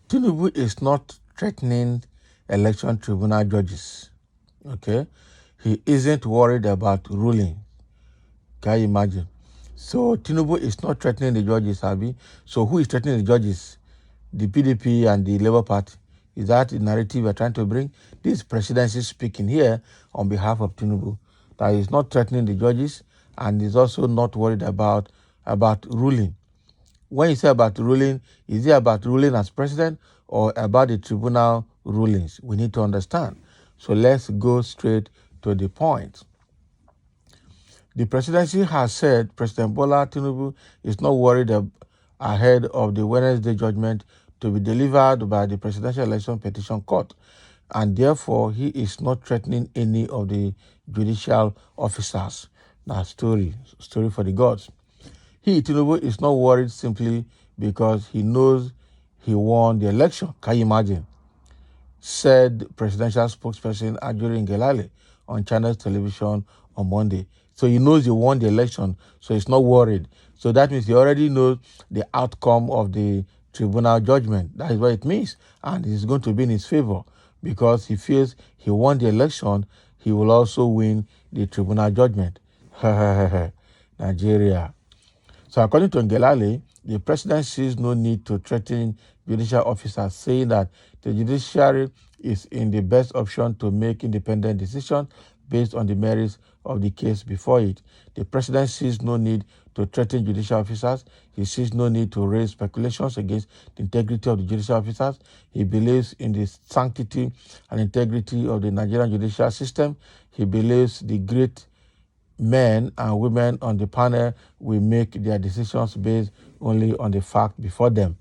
Tinubu is not threatening election tribunal judges. Okay? He isn't worried about ruling. Can you imagine? So Tinubu is not threatening the judges, Abi. So who is threatening the judges? The PDP and the Labour Party. Is that the narrative we're trying to bring? This presidency speaking here on behalf of Tinubu. That is not threatening the judges and is also not worried about ruling. When you say about ruling, is it about ruling as president or about the tribunal rulings? We need to understand. So let's go straight to the point. The presidency has said President Bola Tinubu is not worried ahead of the Wednesday judgment to be delivered by the Presidential Election Petition Court, and therefore he is not threatening any of the judicial officers. Now, story for the gods. Tinubu is not worried simply because he knows he won the election. Can you imagine? Said presidential spokesperson Ajuri Ngelale on Channels Television on Monday. So he knows he won the election, so he's not worried. So that means he already knows the outcome of the tribunal judgment. That is what it means. And it's going to be in his favor because he feels he won the election, he will also win the tribunal judgment. Nigeria. So according to Ngelale, the president sees no need to threaten judicial officers, saying that the judiciary is in the best option to make independent decisions based on the merits of the case before it. The president sees no need to threaten judicial officers. He sees no need to raise speculations against the integrity of the judicial officers. He believes in the sanctity and integrity of the Nigerian judicial system. He believes the great men and women on the panel will make their decisions based only on the fact before them.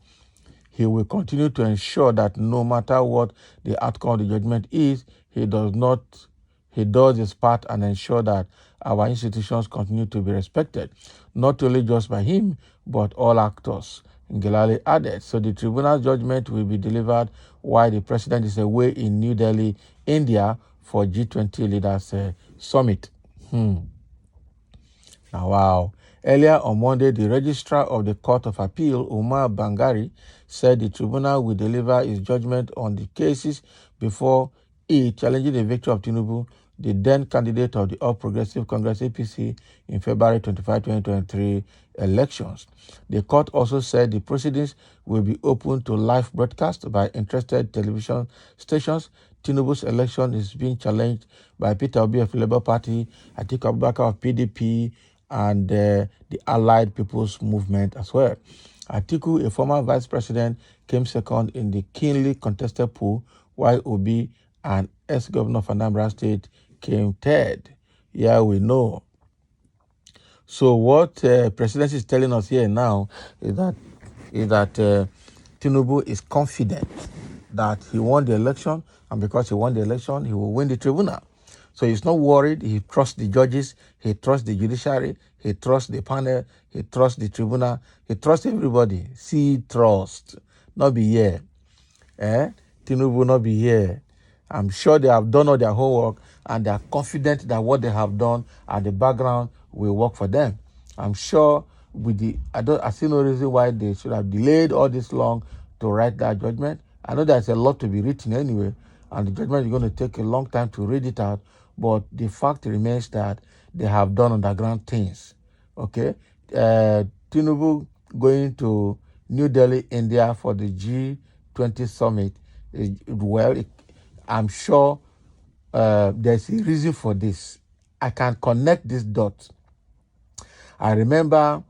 He will continue to ensure that no matter what the outcome of the judgment is, he does his part and ensure that our institutions continue to be respected, not only just by him, but all actors. Ngelale added. So the tribunal judgment will be delivered while the president is away in New Delhi, India, for G20 leaders summit. Now, wow. Earlier on Monday, the Registrar of the Court of Appeal, Umar Bangari, said the tribunal will deliver its judgment on the cases before it challenging the victory of Tinubu, the then candidate of the All Progressive Congress APC in February 25, 2023 elections. The court also said the proceedings will be open to live broadcast by interested television stations. Tinubu's election is being challenged by Peter Obi of the Labour Party, Atiku Abubakar of PDP, and the Allied People's Movement as well. Atiku, a former vice president, came second in the keenly contested poll, while Obi, an ex-governor of Anambra State, came third. Yeah, we know. So what Presidency is telling us here now is that Tinubu is confident that he won the election, and because he won the election, he will win the tribunal. So he's not worried. He trusts the judges. He trusts the judiciary. He trusts the panel. He trusts the tribunal. He trusts everybody. See, trust. Not be here. Tinubu not be here. I'm sure they have done all their homework and they are confident that what they have done at the background will work for them. I'm sure I see no reason why they should have delayed all this long to write that judgment. I know there's a lot to be written anyway, and the judgment is going to take a long time to read it out, but the fact remains that they have done underground things. Okay? Tinubu going to New Delhi, India for the G20 summit, I'm sure there's a reason for this. I can connect this dot. I remember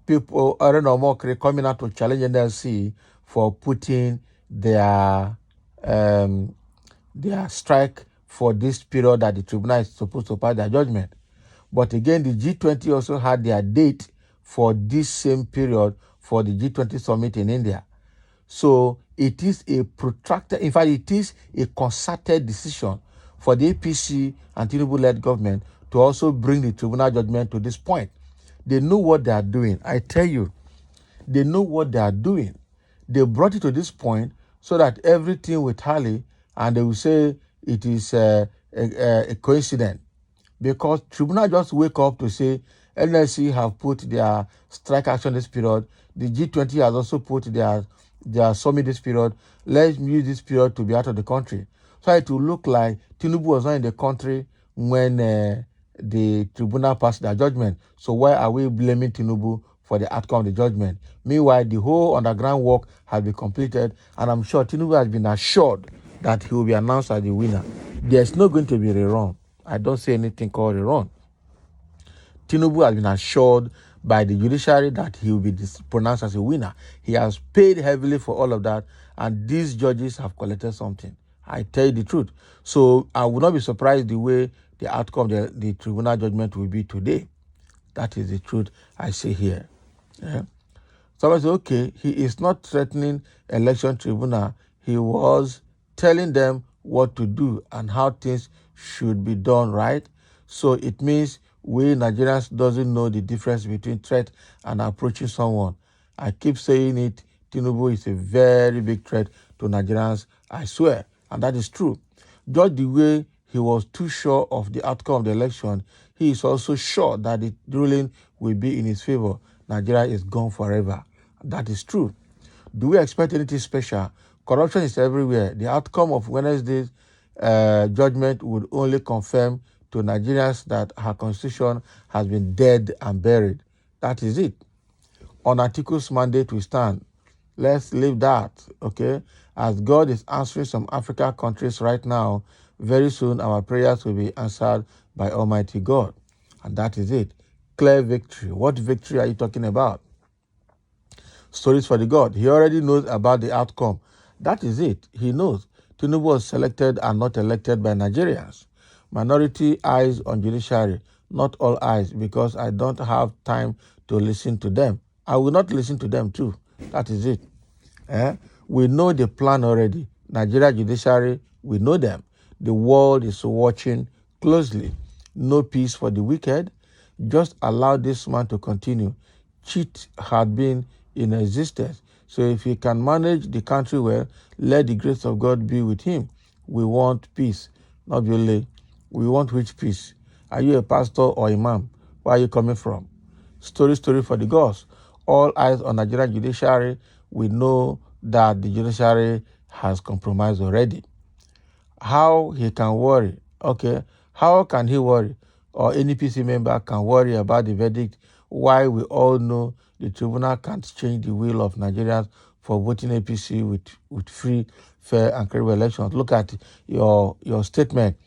people, I don't know, more coming out to challenge NLC for putting their strike for this period that the tribunal is supposed to pass their judgment. But again, the G20 also had their date for this same period for the G20 summit in India. So it is a protracted, in fact, it is a concerted decision for the APC and Tinubu-led government to also bring the tribunal judgment to this point. They know what they are doing. I tell you, they know what they are doing. They brought it to this point so that everything will tally, and they will say it is a coincidence. Because tribunal just wake up to say NSC have put their strike action this period. The G20 has also put their summit this period. Let's use this period to be out of the country. So it will look like Tinubu was not in the country when the tribunal passed their judgment. So why are we blaming Tinubu for the outcome of the judgment? Meanwhile, the whole underground work has been completed, and I'm sure Tinubu has been assured that he will be announced as the winner. There's not going to be a rerun. I don't say anything called rerun. Tinubu has been assured by the judiciary that he will be pronounced as a winner. He has paid heavily for all of that, and these judges have collected something. I tell you the truth. So I would not be surprised the way the outcome of the tribunal judgment will be today. That is the truth I say here. Yeah. Somebody say, okay, he is not threatening election tribunal. He was telling them what to do and how things should be done, right? So it means we Nigerians doesn't know the difference between threat and approaching someone. I keep saying it. Tinubu is a very big threat to Nigerians, I swear. And that is true. Just the way he was too sure of the outcome of the election, he is also sure that the ruling will be in his favor. Nigeria is gone forever. That is true. Do we expect anything special? Corruption is everywhere. The outcome of Wednesday's judgment would only confirm to Nigerians that her constitution has been dead and buried. That is it. On Atiku's mandate we stand. Let's leave that, okay? As God is answering some African countries right now, very soon our prayers will be answered by Almighty God. And that is it. Clear victory. What victory are you talking about? Stories for the God. He already knows about the outcome. That is it. He knows. Tinubu was selected and not elected by Nigerians. Minority eyes on judiciary, not all eyes, because I don't have time to listen to them. I will not listen to them too. That is it. We know the plan already. Nigeria judiciary, we know them. The world is watching closely. No peace for the wicked. Just allow this man to continue. Cheat had been in existence. So if he can manage the country well, let the grace of God be with him. We want peace, not really. We want which peace? Are you a pastor or imam? Where are you coming from? Story for the gods. All eyes on Nigerian judiciary. We know that the judiciary has compromised already. How he can worry? Okay, how can he worry? Or any PC member can worry about the verdict, while we all know the tribunal can't change the will of Nigerians for voting APC with free, fair, and credible elections. Look at your statement.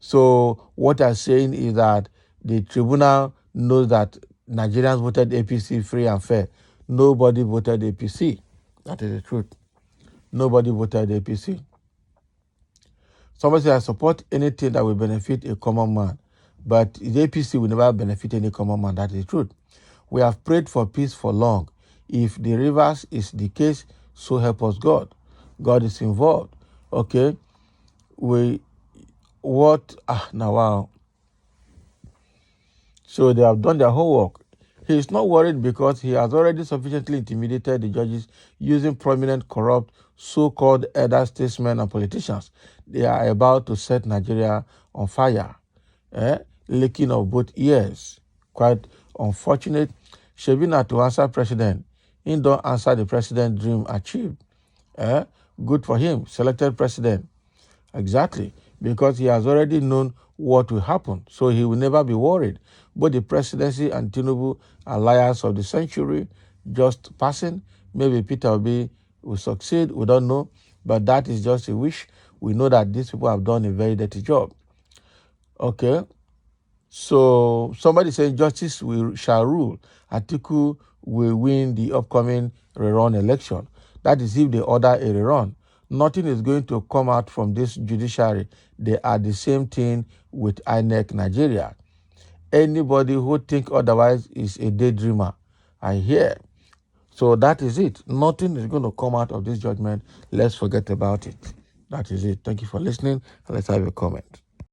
So what I'm saying is that the tribunal knows that Nigerians voted APC free and fair. Nobody voted APC. That is the truth. Nobody voted APC. Somebody said, I support anything that will benefit a common man. But the APC will never benefit any common man. That is the truth. We have prayed for peace for long. If the reverse is the case, so help us God. God is involved. Okay? Wow. So they have done their homework. He is not worried because he has already sufficiently intimidated the judges using prominent, corrupt, so-called elder statesmen and politicians. They are about to set Nigeria on fire. Leaking of both ears. Quite unfortunate. Shebina to answer president. He don't answer the president dream achieved. Good for him. Selected president. Exactly. Because he has already known what will happen. So he will never be worried. Both the presidency and Tinubu are liars of the century, just passing. Maybe Peter Obi will succeed. We don't know. But that is just a wish. We know that these people have done a very dirty job. Okay. So somebody saying justice shall rule. Atiku will win the upcoming rerun election. That is if they order a rerun. Nothing is going to come out from this judiciary. They are the same thing with INEC Nigeria. Anybody who think otherwise is a daydreamer. I hear. So that is it. Nothing is going to come out of this judgment. Let's forget about it. That is it. Thank you for listening. Let's have a comment.